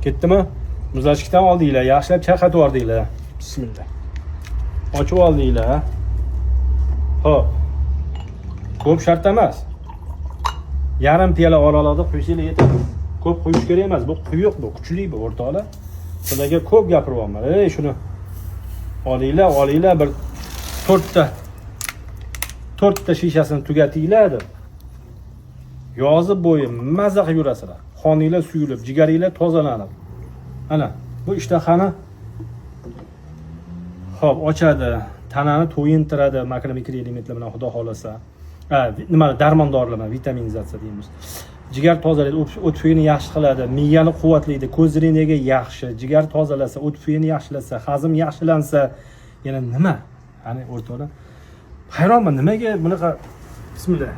Ketdimi? Muzlatgichdan oldinglar, yaxshilab chaqatib yubordinglar. Bismillah. Ochib oldinglar. Xo'p. Ko'p shart emas. Yarim piyola oraliqda qo'yishinglar yetadi. Ko'p qo'yish kerak emas. Bu quyuq, bu kuchli, bu o'rtoqlar. Sizlarga ko'p gapiryapman. Shuni olinglar bir 4 ta shishasini tugatinglar deb. Yozib bo'yi maza qilib yurasizlar. Qoninglar suyulib, jigaringlar tozalanib. Ana, bu ishtahani xo'p, ochadi, tanani to'yintiradi, makro mikroelementlar bilan xudo xolasa. Nima darmondorlar bilan vitaminizatsiya deymiz. Jigar tozalaydi, o't suyini yaxshi qiladi, miyani quvvatlaydi, ko'z zreniyaga yaxshi, jigar tozalasa, o't suyini yaxshilasa, hazm yaxshilansa, yana nima? Qani o'rtoqlar. Hayronman, nimaga bunaqa bismillah.